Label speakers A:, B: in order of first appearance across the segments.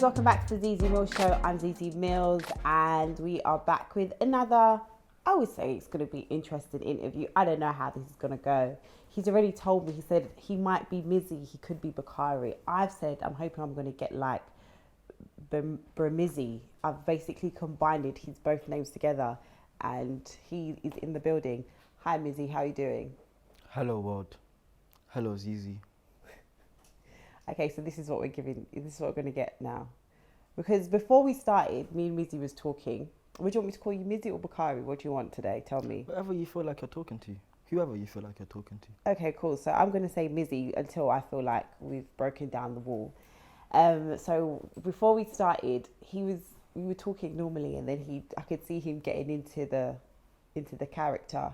A: welcome back to the Zeze Millz Show. I'm Zeze Millz and we are back with another, I would say it's going to be an interesting interview. I don't know how this is going to go. He's already told me, he said he might be Mizzy, he could be Bakari. I've said I'm hoping I'm going to get like Mizzy. I've basically combined it, his both names together, and he is in the building. Hi Mizzy, how are you doing?
B: Hello world. Hello Zeze.
A: Okay, so this is what we're going to get now. Because before we started, me and Mizzy was talking. Would you want me to call you Mizzy or Bakari? What do you want today? Tell me.
B: Whatever you feel like you're talking to. Whoever you feel like you're talking to.
A: Okay, cool. So I'm going to say Mizzy until I feel like we've broken down the wall. So before we started, we were talking normally, and then I could see him getting into the character.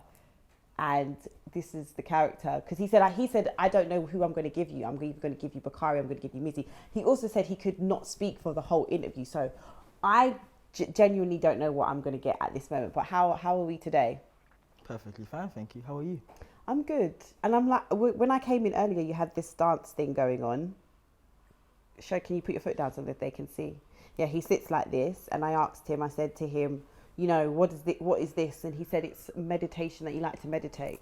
A: And this is the character, because he said, I don't know who I'm going to give you. I'm either going to give you Bakari, I'm going to give you Mizzy. He also said he could not speak for the whole interview. So I genuinely don't know what I'm going to get at this moment. But how are we today?
B: Perfectly fine, thank you. How are you?
A: I'm good. And I'm like, when I came in earlier, you had this dance thing going on. Can you put your foot down so that they can see? Yeah, he sits like this. And I asked him, I said to him, you know, what is this? And he said it's meditation, that you like to meditate.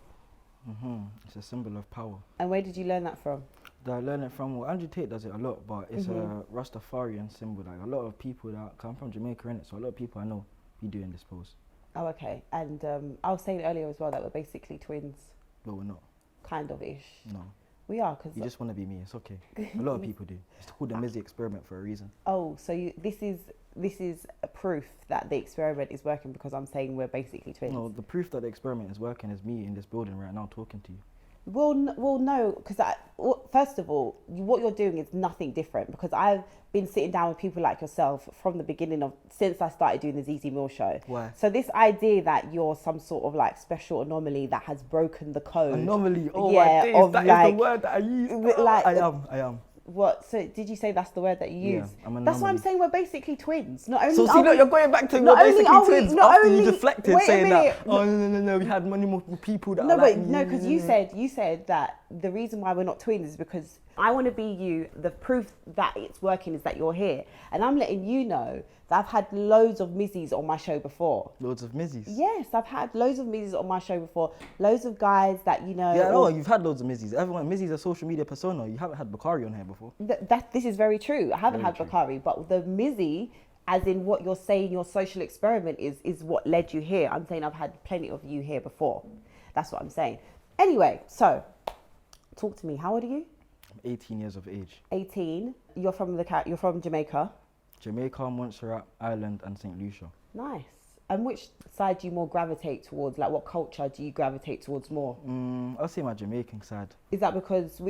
B: It's a symbol of power.
A: And where did you learn that from?
B: I learned it from, well, Andrew Tate does it a lot, but it's a Rastafarian symbol. Like a lot of people that come from Jamaica, innit? So a lot of people I know be doing this pose.
A: Oh, okay. And I was saying earlier as well that we're basically twins.
B: But we're not.
A: Kind of-ish.
B: No.
A: We are, because...
B: You just want to be me, it's okay. A lot of people do. It's called the Mizzy Experiment for a reason.
A: Oh, so this is a proof that the experiment is working because I'm saying we're basically twins.
B: No, the proof that the experiment is working is me in this building right now talking to you.
A: Well, no, because first of all, what you're doing is nothing different, because I've been sitting down with people like yourself from the beginning since I started doing the Zeze Millz Show.
B: Why?
A: So this idea that you're some sort of like special anomaly that has broken the code.
B: Anomaly? Oh
A: yeah,
B: my days, that is the word that I use.
A: Like,
B: I am.
A: What? So did you say that's the word that you use?
B: Yeah,
A: that's why I'm saying we're basically twins. Not only
B: so see, look, you're going back to we're basically twins after you deflected saying that. Oh no, we had many more people that.
A: Because you said that the reason why we're not twins is because I want to be you. The proof that it's working is that you're here, and I'm letting you know that I've had loads of Mizzys on my show before.
B: Loads of Mizzys?
A: Yes, I've had loads of Mizzys on my show before. Loads of guys that, you know...
B: Yeah, no, you've had loads of Mizzys. Mizzy's a social media persona. You haven't had Bakari on here before.
A: This is very true. I haven't had Bakari, but the Mizzy, as in what you're saying, your social experiment is what led you here. I'm saying I've had plenty of you here before. That's what I'm saying. Anyway, so, talk to me. How old are you?
B: I'm 18 years of age.
A: 18. You're from Jamaica?
B: Jamaica, Montserrat, Ireland, and St. Lucia. Nice.
A: And which side do you more gravitate towards? Like, what culture do you gravitate towards more?
B: I'll say my Jamaican side.
A: Is that because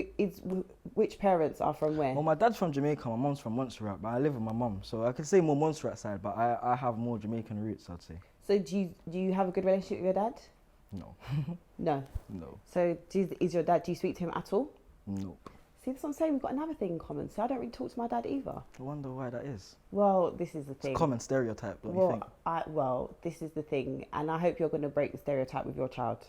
A: which parents are from where?
B: Well, my dad's from Jamaica, my mom's from Montserrat, but I live with my mom, so I could say more Montserrat side, but I have more Jamaican roots, I'd say.
A: So do you have a good relationship with your dad?
B: No.
A: No?
B: No.
A: So do you speak to him at all?
B: Nope.
A: See, that's what I'm saying, we've got another thing in common. So I don't really talk to my dad either.
B: I wonder why that is.
A: Well, this is the thing.
B: It's a common stereotype, don't you think?
A: Well, this is the thing, and I hope you're going to break the stereotype with your child.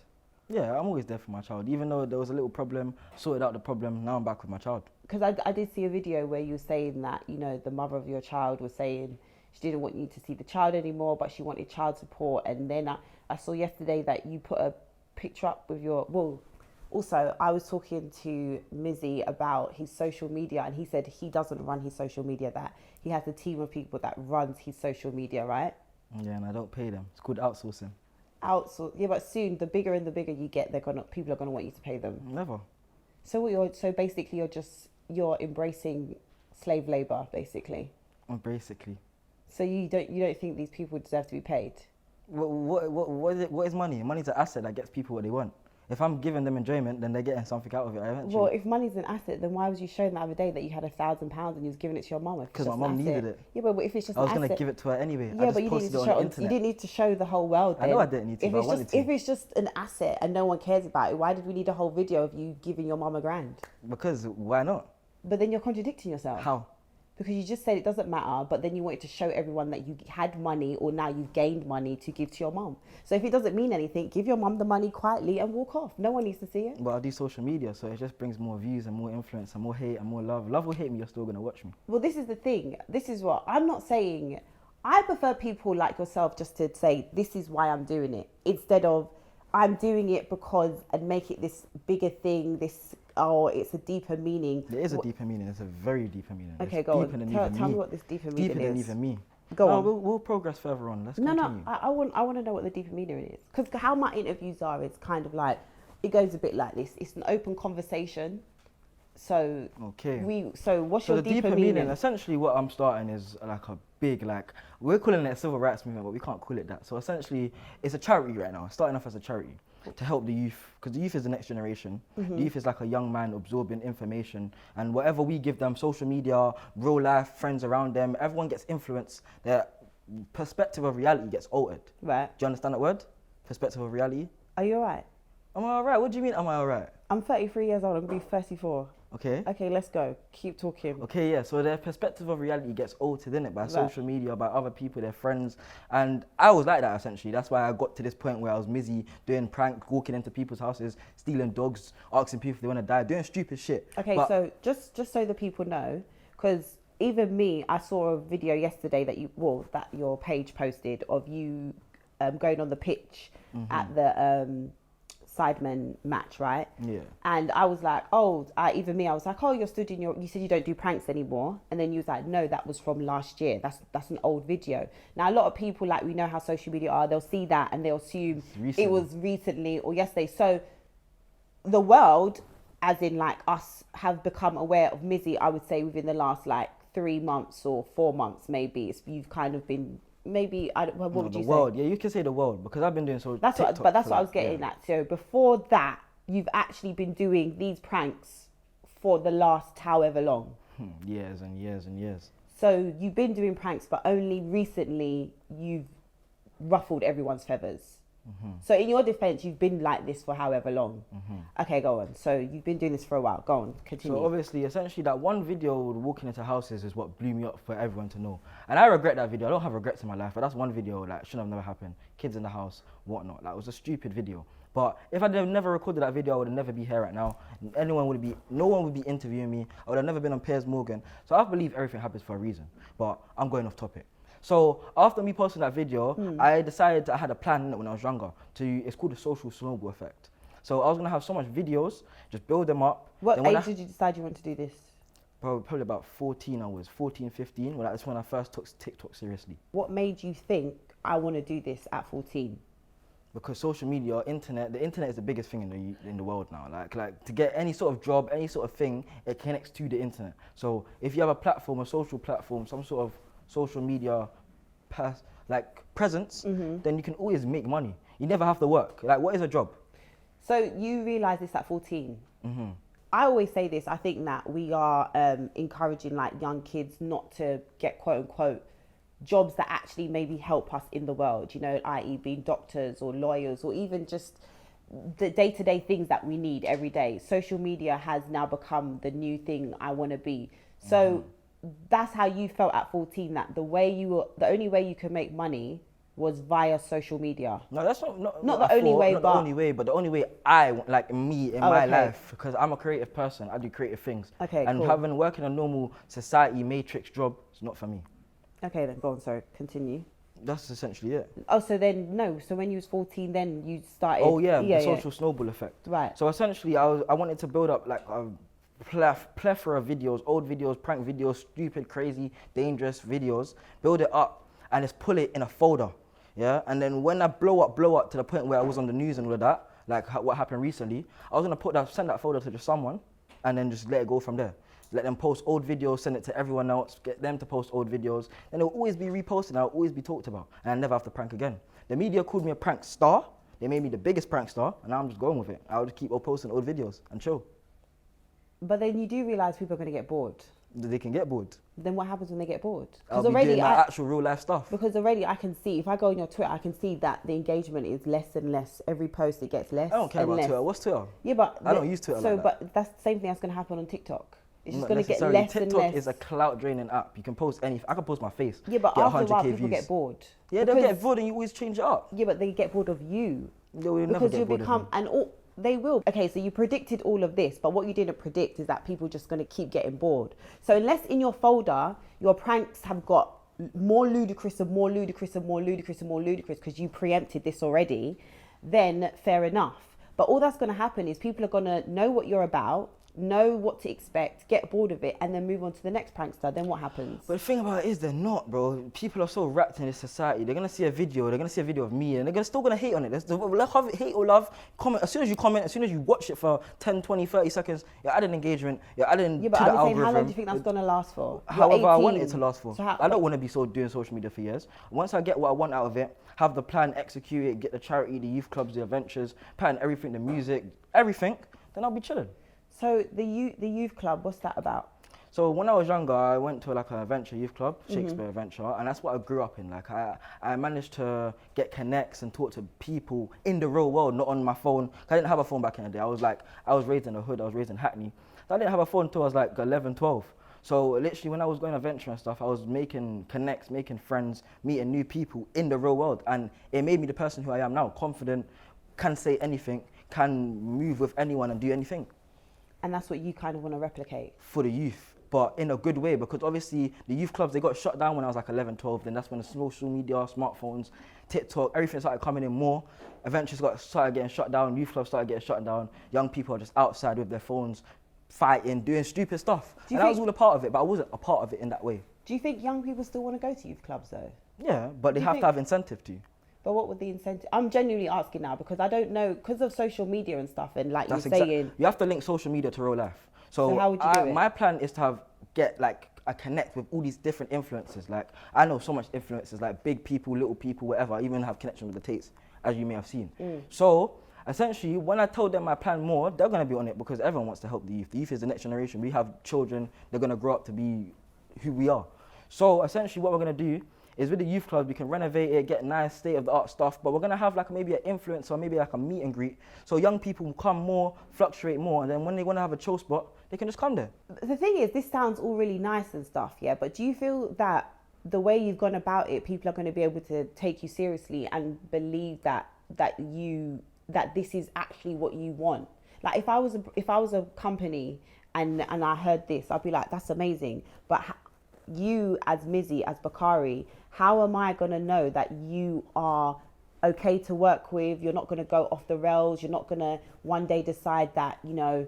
B: Yeah, I'm always there for my child. Even though there was a little problem, sorted out the problem, now I'm back with my child.
A: Because I did see a video where you were saying that, you know, the mother of your child was saying she didn't want you to see the child anymore, but she wanted child support. And then I saw yesterday that you put a picture up with your... Well, also, I was talking to Mizzy about his social media, and he said he doesn't run his social media, that he has a team of people that runs his social media, right?
B: Yeah, and I don't pay them. It's called outsourcing.
A: Yeah, but soon, the bigger you get, people are gonna want you to pay them.
B: Never.
A: So basically you're embracing slave labor, basically.
B: Basically.
A: So you don't think these people deserve to be paid?
B: What is money? Money's an asset that gets people what they want. If I'm giving them enjoyment, then they're getting something out of it eventually.
A: Well, if money's an asset, then why was you showing the other day that you had £1,000 and you was giving it to your mum?
B: Because my mum needed it.
A: Yeah, but if it's just an asset...
B: I was going to give it to her anyway.
A: Yeah, but you didn't need to show the whole world then.
B: I know I didn't need to, but I wanted to.
A: If it's just an asset and no one cares about it, why did we need a whole video of you giving your mum £1,000?
B: Because why not?
A: But then you're contradicting yourself.
B: How?
A: Because you just said it doesn't matter, but then you wanted to show everyone that you had money or now you've gained money to give to your mum. So if it doesn't mean anything, give your mum the money quietly and walk off. No one needs to see it.
B: But I do social media, so it just brings more views and more influence and more hate and more love. Love or hate me, you're still gonna watch me.
A: Well, this is the thing. This is what I'm not saying. I prefer people like yourself just to say, this is why I'm doing it, instead of I'm doing it because and make it this bigger thing, it's a deeper meaning.
B: There is a deeper meaning. It's a very deeper meaning.
A: Okay,
B: it's
A: go
B: deeper
A: on. Tell me what this deeper meaning
B: deeper
A: is.
B: than even me.
A: Go on.
B: We'll progress further on. Let's
A: No,
B: continue.
A: I want to know what the deeper meaning is. Because how my interviews are, it's kind of like, it goes a bit like this. It's an open conversation. So,
B: okay.
A: So what's your
B: the deeper
A: meaning?
B: Essentially what I'm starting is like a big, we're calling it a civil rights movement, but we can't call it that. So essentially, it's a charity right now. It's starting off as a charity to help the youth, because the youth is the next generation.
A: Mm-hmm.
B: The youth is like a young man absorbing information, and whatever we give them, social media, real life, friends around them, everyone gets influenced. Their perspective of reality gets altered.
A: Right.
B: Do you understand that word? Perspective of reality?
A: Are you alright?
B: Am I alright? What do you mean, am I alright?
A: I'm 33 years old. I'm going to be 34.
B: Okay.
A: Okay, let's go. Keep talking.
B: Okay, yeah, so their perspective of reality gets altered, innit, by social media, by other people, their friends. And I was like that, essentially. That's why I got to this point where I was Mizzy, doing prank, walking into people's houses, stealing dogs, asking people if they want to die, doing stupid shit.
A: Okay, so just so the people know, because even me, I saw a video yesterday that your page posted of you going on the pitch at the Sidemen match, right?
B: Yeah.
A: And I was like, I was like, oh, you're still doing you said you don't do pranks anymore. And then you was like, no, that was from last year. That's an old video. Now, a lot of people, like, we know how social media are, they'll see that and they'll assume it was recently or yesterday. So the world, as in like us, have become aware of Mizzy, I would say, within the last like 3 months or 4 months, maybe. You've kind of been... Maybe what would you say?
B: The world, yeah, you can say the world, because I've been doing so.
A: That's what I was getting at. So before that, you've actually been doing these pranks for the last however long.
B: Years and years and years.
A: So you've been doing pranks, but only recently you've ruffled everyone's feathers. So in your defense, you've been like this for however long. Okay, go on. So you've been doing this for a while. Go on, continue.
B: So obviously, essentially, that one video walking into houses is what blew me up for everyone to know. And I regret that video. I don't have regrets in my life, but that's one video that shouldn't have never happened. Kids in the house, whatnot. Like, it was a stupid video. But if I'd never recorded that video, I would never be here right now. No one would be interviewing me. I would have never been on Piers Morgan. So I believe everything happens for a reason. But I'm going off topic. So after me posting that video, I decided I had a plan when I was younger. It's called the social snowball effect. So I was gonna have so much videos, just build them up.
A: What age did you decide you want to do this?
B: Probably about 14. I was 14, 15. Well, that's when I first took TikTok seriously.
A: What made you think I want to do this at 14?
B: Because social media, the internet is the biggest thing in the world now. Like to get any sort of job, any sort of thing, it connects to the internet. So if you have a platform, a social platform, some sort of social media presence, then you can always make money. You never have to work. Like, what is a job?
A: So you realise this at 14. I always say this. I think that we are encouraging like young kids not to get quote unquote jobs that actually maybe help us in the world. You know, i.e. being doctors or lawyers or even just the day-to-day things that we need every day. Social media has now become the new thing I want to be. So that's how you felt at 14, that the only way you could make money was via social media.
B: No, that's not
A: the only way,
B: but the only way, but the only way my life, because I'm a creative person. I do creative things.
A: Okay,
B: and
A: cool.
B: working a normal society matrix job is not for me.
A: Okay, then go on. Sorry, continue.
B: That's essentially it.
A: Oh, so when you was 14, then you started.
B: Oh yeah, the social snowball effect.
A: Right.
B: So essentially, I wanted to build up like a plethora of videos, old videos, prank videos, stupid, crazy, dangerous videos, build it up and just pull it in a folder, yeah? And then when I blow up to the point where I was on the news and all of that, like what happened recently, I was gonna send that folder to just someone and then just let it go from there. Let them post old videos, send it to everyone else, get them to post old videos, and it'll always be reposted, I'll always be talked about, and I never have to prank again. The media called me a prank star, they made me the biggest prank star, and now I'm just going with it. I'll just keep posting old videos and chill.
A: But then you do realise people are going to get bored.
B: They can get bored.
A: Then what happens when they get bored?
B: I'll be doing that actual real life stuff.
A: Because already I can see, if I go on your Twitter, I can see that the engagement is less and less. Every post it gets less.
B: I don't care about Twitter. What's Twitter?
A: Yeah, but
B: I don't use Twitter like that.
A: But that's the same thing that's going to happen on TikTok. It's just
B: Not
A: going to get
B: necessarily.
A: less and
B: TikTok
A: less.
B: is a clout draining app. You can post anything. I can post my face.
A: Yeah, but
B: get
A: after a while,
B: 100K
A: people
B: views.
A: get bored.
B: Yeah, they'll get bored and you always change it up.
A: Yeah, but they get bored of you.
B: They will never
A: Because
B: get
A: you
B: bored
A: become,
B: of me.
A: and all, they will. Okay, so you predicted all of this, but what you didn't predict is that people are just going to keep getting bored. So unless in your folder, your pranks have got more ludicrous and more ludicrous and more ludicrous and more ludicrous because you preempted this already, then fair enough. But all that's going to happen is people are going to know what you're about, know what to expect, get bored of it, and then move on to the next prankster. Then what happens?
B: But the thing about it is they're not, bro. People are so wrapped in this society. They're gonna see a video. They're gonna see a video of me, and still gonna hate on it. Hate or love. Comment. As soon as you comment, as soon as you watch it for 10, 20, 30 seconds, you're adding engagement. You're adding
A: Yeah, but
B: to the
A: I'm saying,
B: algorithm.
A: how long do you think that's going to last for? You're
B: However, I
A: 18.
B: want it to last for.
A: So how,
B: I don't want to be doing social media for years. Once I get what I want out of it, have the plan, execute it, get the charity, the youth clubs, the adventures, pattern everything, the music, everything, then I'll be chilling.
A: So the youth club, what's that about?
B: So when I was younger, I went to like a adventure youth club, Shakespeare Adventure, and that's what I grew up in. Like I managed to get connects and talk to people in the real world, not on my phone. I didn't have a phone back in the day. I was raised in the hood. I was raised in Hackney. So I didn't have a phone until I was like 11, 12. So literally when I was going adventure and stuff, I was making connects, making friends, meeting new people in the real world. And it made me the person who I am now, confident, can say anything, can move with anyone and do anything.
A: And that's what you kind of want to replicate?
B: For the youth, but in a good way, because obviously the youth clubs, they got shut down when I was like 11, 12. Then that's when the social media, smartphones, TikTok, everything started coming in more. Adventures started getting shut down, youth clubs started getting shut down. Young people are just outside with their phones, fighting, doing stupid stuff. And I was all a part of it, but I wasn't a part of it in that way.
A: Do you think young people still want to go to youth clubs though?
B: Yeah, but they have to have incentive to.
A: But what would the incentive? I'm genuinely asking now because I don't know, because of social media and stuff, and like you're saying,
B: you have to link social media to real life. So
A: how would you do it?
B: My plan is to get like a connect with all these different influencers. Like I know so much influencers, like big people, little people, whatever. I even have connection with the Tates, as you may have seen. So essentially, when I told them my plan more, they're gonna be on it because everyone wants to help the youth. The youth is the next generation. We have children. They're gonna grow up to be who we are. So essentially, what we're gonna do is with the youth clubs, we can renovate it, get nice state-of-the-art stuff, but we're going to have like maybe an influencer, maybe like a meet and greet, so young people will come more, fluctuate more, and then when they want to have a chill spot, they can just come there.
A: The thing is, this sounds all really nice and stuff, yeah, but do you feel that the way you've gone about it, people are going to be able to take you seriously and believe that this is actually what you want? Like if I was a company and I heard this, I'd be like, that's amazing, but you as Mizzy, as Bakari, how am I going to know that you are okay to work with? You're not going to go off the rails. You're not going to one day decide that, you know,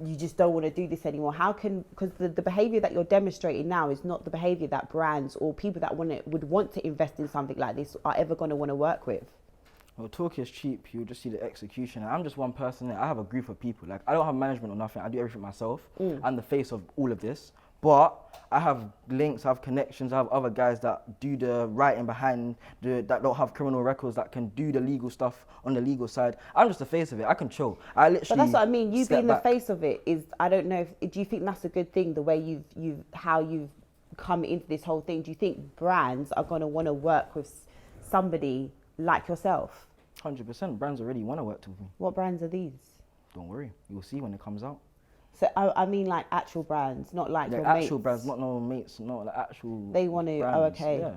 A: you just don't want to do this anymore. How can, because the behavior that you're demonstrating now is not the behavior that brands or people that would want to invest in something like this are ever going to want to work with.
B: Well, talk is cheap. You just see the execution. I'm just one person. I have a group of people. Like I don't have management or nothing. I do everything myself. I'm the face of all of this. But I have links, I have connections, I have other guys that do the writing behind, that don't have criminal records, that can do the legal stuff on the legal side. I'm just the face of it. I can chill. I literally.
A: But that's what I mean. You being the
B: back.
A: face of it is, I don't know. Do you think that's a good thing? The way how you've come into this whole thing. Do you think brands are going to want to work with somebody like yourself?
B: 100%. Brands already want to work with me.
A: What brands are these?
B: Don't worry, you'll see when it comes out.
A: So I mean like actual brands, not like your
B: actual
A: mates.
B: brands, not no mates, not like actual.
A: They want to.
B: brands.
A: Oh, okay.
B: Yeah.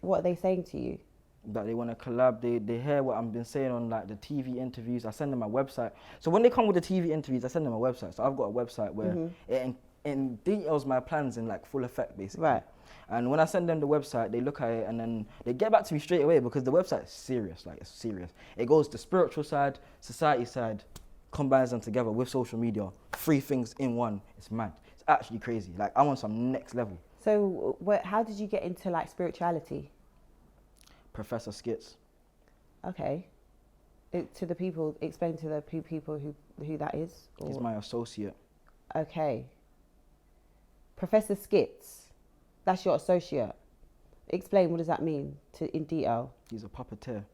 A: What are they saying to you?
B: That they want to collab. They hear what I've been saying on like the TV interviews. I send them my website. So when they come with the TV interviews, I send them a website. So I've got a website where it details my plans in like full effect, basically.
A: Right.
B: And when I send them the website, they look at it and then they get back to me straight away because the website is serious. Like it's serious. It goes the spiritual side, society side, combines them together with social media. 3 things in one. It's mad. It's actually crazy. Like I'm on some next level.
A: So how did you get into like spirituality?
B: Professor Skits.
A: Okay. To the people, explain to the people who that is. Or?
B: He's my associate.
A: Okay. Professor Skits, that's your associate. Explain, what does that mean in detail?
B: He's a puppeteer.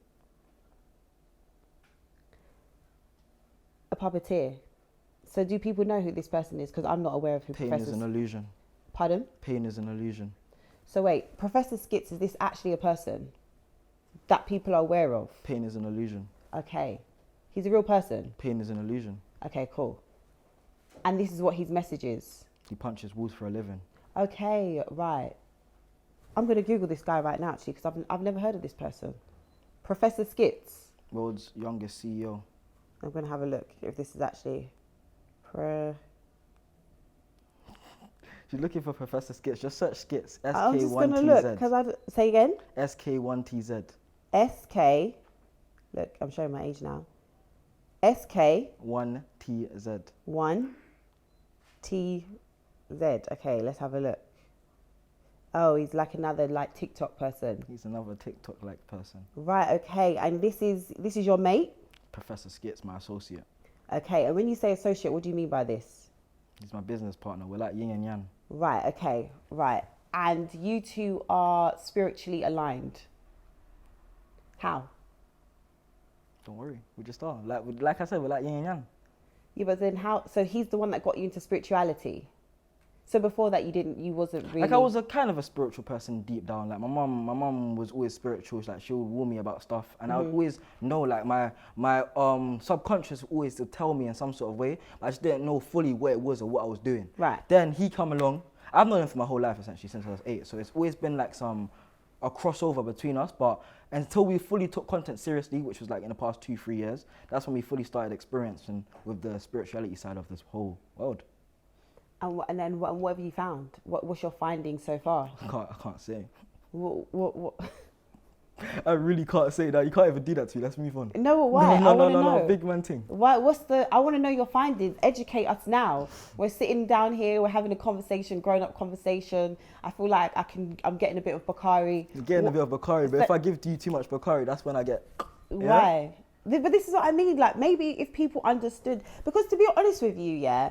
A: A puppeteer. So do people know who this person is? Because I'm not aware of who
B: Pain
A: Professor...
B: is an illusion.
A: Pardon?
B: Pain is an illusion.
A: So wait, Professor Skits, is this actually a person that people are aware of?
B: Pain is an illusion.
A: Okay. He's a real person?
B: Pain is an illusion.
A: Okay, cool. And this is what his message is.
B: He punches walls for a living.
A: Okay, right. I'm going to Google this guy right now, actually, because I've never heard of this person. Professor Skits.
B: World's youngest CEO.
A: I'm going to have a look if this is actually...
B: She's looking for Professor Skits. Just search Skits. SK1TZ.
A: I'm just going to look, because say again?
B: SK1TZ.
A: SK... Look, I'm showing my age now. SK...
B: 1TZ.
A: 1TZ. Okay, let's have a look. Oh, he's like another like TikTok person.
B: He's another TikTok-like person.
A: Right, okay. And this is your mate?
B: Professor Skits, my associate.
A: Okay, and when you say associate, what do you mean by this?
B: He's my business partner. We're like yin and yang.
A: Right, okay, right. And you two are spiritually aligned. How?
B: Don't worry, we just are. Like I said, we're like yin and yang.
A: Yeah, but then how? So he's the one that got you into spirituality. So before that, you wasn't really...
B: Like I was a kind of a spiritual person deep down. Like my mom was always spiritual. Like she would warn me about stuff, and I would always know. Like my subconscious always to tell me in some sort of way. But I just didn't know fully what it was or what I was doing.
A: Right.
B: Then he come along. I've known him for my whole life essentially since I was 8. So it's always been like a crossover between us. But until we fully took content seriously, which was like in the past 2-3 years, that's when we fully started experiencing with the spirituality side of this whole world.
A: And then what have you found? What's your findings so far?
B: I can't say.
A: What?
B: I really can't say that. You can't even do that to me. Let's move on.
A: No, why?
B: No, big man thing.
A: Why? I want to know your findings. Educate us now. We're sitting down here. We're having a conversation, grown-up conversation. I feel like I'm getting a bit of Bakari.
B: You're getting a bit of Bakari, but if I give you too much Bakari, that's when I get...
A: Why? But this is what I mean. Like, maybe if people understood... Because to be honest with you, yeah,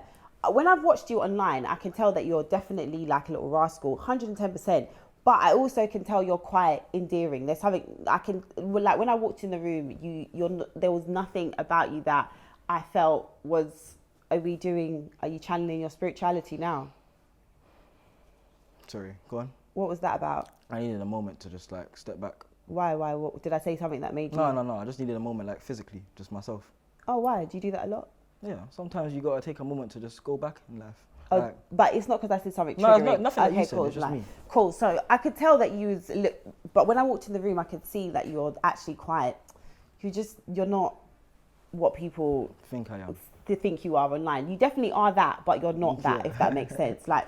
A: when I've watched you online, I can tell that you're definitely like a little rascal, 110%. But I also can tell you're quite endearing. There's something I can, like when I walked in the room, there was nothing about you that I felt was, are you channeling your spirituality now?
B: Sorry, go on.
A: What was that about?
B: I needed a moment to just like step back.
A: Why? What, did I say something that made you?
B: No. I just needed a moment, like physically, just myself.
A: Oh, why? Do you do that a lot?
B: Yeah, sometimes you gotta take a moment to just go back in life.
A: Oh,
B: like,
A: but it's not because I said something triggering.
B: No, it's nothing that you said,
A: cool,
B: it's just me.
A: Cool, so I could tell that but when I walked in the room, I could see that you're actually you're not what people
B: think I am.
A: Think you are online. You definitely are that, but you're not that, if that makes sense. Like,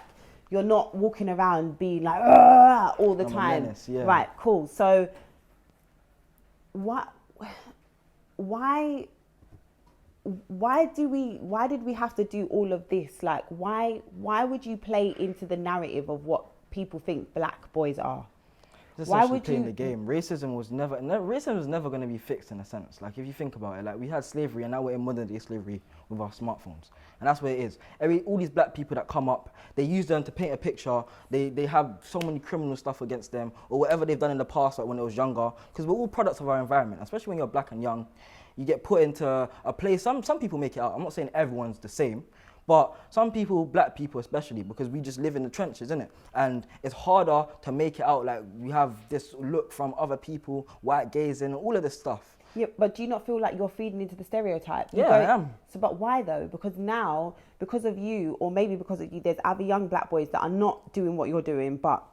A: you're not walking around being like, all the time.
B: A menace, yeah.
A: Right, cool. So, why did we have to do all of this? Like, why would you play into the narrative of what people think black boys are?
B: Why would you play the game? Racism was never going to be fixed in a sense. Like if you think about it, like we had slavery and now we're in modern day slavery with our smartphones, and that's where it is. All these black people that come up, they use them to paint a picture. They have so many criminal stuff against them or whatever they've done in the past, like when they was younger. Because we're all products of our environment, especially when you're black and young. You get put into a place. Some people make it out. I'm not saying everyone's the same, but some people, black people especially, because we just live in the trenches, innit? And it's harder to make it out. Like we have this look from other people, white gays, and all of this stuff.
A: Yeah, but do you not feel like you're feeding into the stereotype?
B: Yeah, I am.
A: So, but why though? Because now, because of you, or maybe because of you, there's other young black boys that are not doing what you're doing, but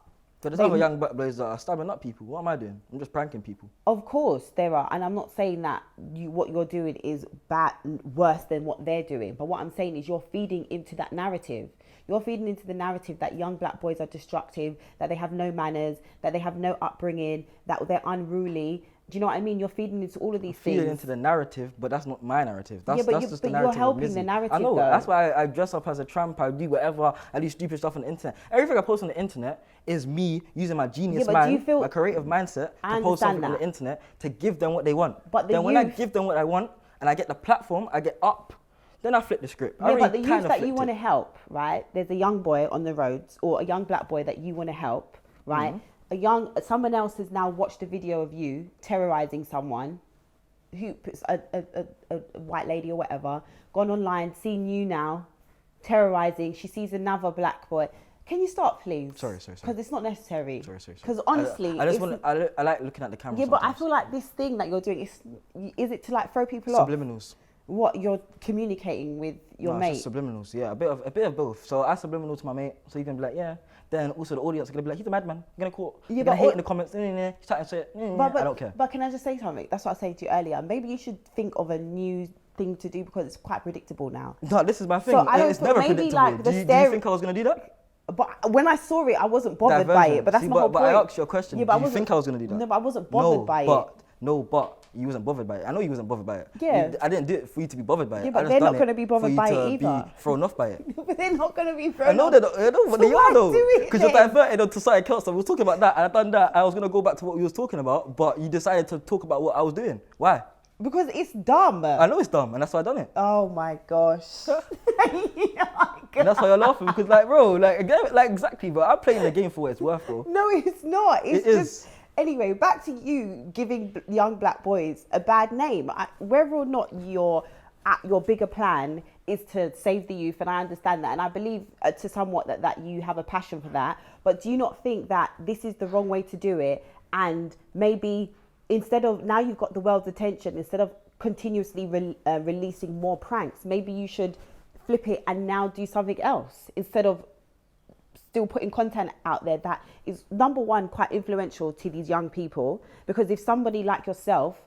B: there's other young black boys that are stabbing up people. What am I doing? I'm just pranking people.
A: Of course there are, and I'm not saying that what you're doing is bad, worse than what they're doing. But what I'm saying is you're feeding into that narrative. You're feeding into the narrative that young black boys are destructive, that they have no manners, that they have no upbringing, that they're unruly. Do you know what I mean? You're feeding into all of these things.
B: Feeding into the narrative, but that's not my narrative. That's just the narrative.
A: You're helping the narrative.
B: I know.
A: Though.
B: That's why I dress up as a tramp. I do whatever. I do stupid stuff on the internet. Everything I post on the internet is me using my genius mind, my creative mindset to post something on the internet to give them what they want. But then when I give them what I want and I get the platform, I get up. Then I flip the script.
A: Yeah, but the youth that you want to help, right? There's a young boy on the roads or a young black boy that you want to help, right? Mm-hmm. Someone else has now watched a video of you terrorizing someone, who puts a white lady or whatever, gone online, seen you now terrorizing. She sees another black boy. Can you stop, please?
B: Sorry.
A: Because it's not necessary.
B: Sorry.
A: Because honestly,
B: I like looking at the camera.
A: Yeah,
B: sometimes.
A: but I feel like this thing that you're doing is it to like throw people off?
B: Subliminals.
A: What you're communicating with your mate?
B: It's just subliminals. Yeah, a bit of both. So I subliminal to my mate, so you can be like, yeah. Then also the audience are gonna be like, he's a madman. You're gonna call. You're gonna hate in the comments. He's chatting shit. I don't care.
A: But can I just say something? That's what I was saying to you earlier. Maybe you should think of a new thing to do because it's quite predictable now.
B: No, this is my thing.
A: So
B: It's never predictable.
A: Like
B: do you think I was gonna do that?
A: But when I saw it, I wasn't bothered by it. But that's my whole point.
B: But I asked you a question.
A: Yeah,
B: do you think I was gonna do that?
A: No, but I wasn't bothered by it.
B: No, but you wasn't bothered by it. I know you wasn't bothered by it.
A: Yeah.
B: I didn't do it for you to be bothered by it.
A: Yeah, but they're not going to be bothered by it either.
B: Be thrown off by it.
A: But they're not going to be thrown off.
B: I know they're not, but they are though. Because you're diverted onto something else. So we were talking about that, and I done that. I was going to go back to what we was talking about, but you decided to talk about what I was doing. Why?
A: Because it's dumb.
B: I know it's dumb, and that's why I done it.
A: Oh my gosh.
B: And that's why you're laughing, because like, bro, like exactly, but I'm playing the game for what it's worth, bro.
A: No, it's not. It's just... Anyway, back to you giving young black boys a bad name. Whether or not your bigger plan is to save the youth, and I understand that, and I believe to somewhat that you have a passion for that, but do you not think that this is the wrong way to do it? And maybe instead of, now you've got the world's attention, instead of continuously releasing more pranks, maybe you should flip it and now do something else instead of still putting content out there that is, number one, quite influential to these young people. Because if somebody like yourself,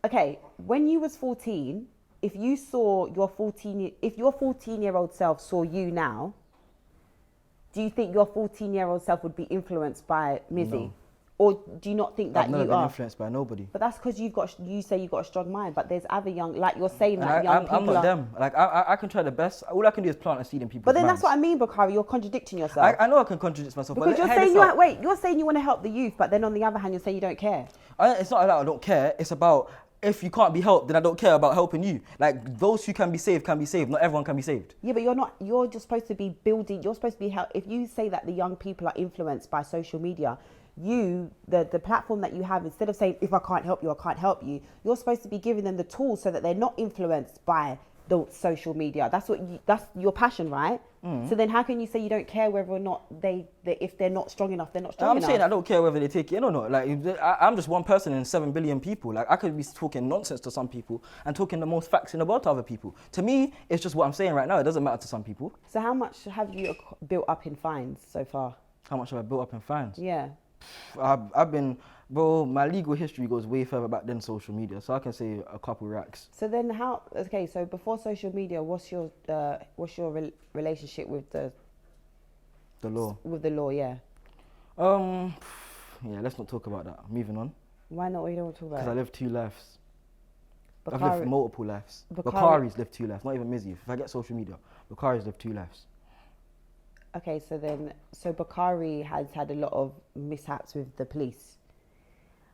A: okay, when you was 14, if you saw your 14-year-old self saw you now, do you think your 14-year-old self would be influenced by Mizzy?
B: No.
A: Or do you not think that
B: I've never
A: you
B: been
A: are
B: influenced by nobody?
A: But that's because you say you've got a strong mind, but there's other young, like you're saying that
B: young people. I'm not them. Like I can try the best. All I can do is plant a seed in people's
A: But then
B: minds.
A: that's what I mean, Bakari. You're contradicting yourself.
B: I know I can contradict myself.
A: Because
B: but
A: you're saying you want to help the youth, but then on the other hand, you're saying you don't care.
B: It's not that I don't care. It's about, if you can't be helped, then I don't care about helping you. Like, those who can be saved can be saved. Not everyone can be saved.
A: Yeah, but you're not. You're just supposed to be building. You're supposed to be help. If you say that the young people are influenced by social media, the platform that you have, instead of saying, if I can't help you, I can't help you, you're supposed to be giving them the tools so that they're not influenced by the social media. That's your passion, right? So then how can you say you don't care whether or not if they're not strong enough, they're not strong enough?
B: I'm saying I don't care whether they take it in or not. Like, I'm just one person in 7 billion people. Like, I could be talking nonsense to some people and talking the most facts in the world to other people. To me, it's just what I'm saying right now. It doesn't matter to some people.
A: So how much have you built up in fines so far?
B: How much have I built up in fines?
A: Yeah.
B: I've been, bro, my legal history goes way further back than social media, so I can say a couple racks.
A: So then so before social media, what's your relationship with the
B: law?
A: With the law, yeah.
B: Yeah, let's not talk about that. Moving on.
A: Why not? We don't talk about it.
B: Because I live 2 lives.
A: I've
B: lived multiple lives. Bakari's lived 2 lives, not even Mizzy. If I get social media, Bakari's lived 2 lives.
A: Okay, so Bakari has had a lot of mishaps with the police.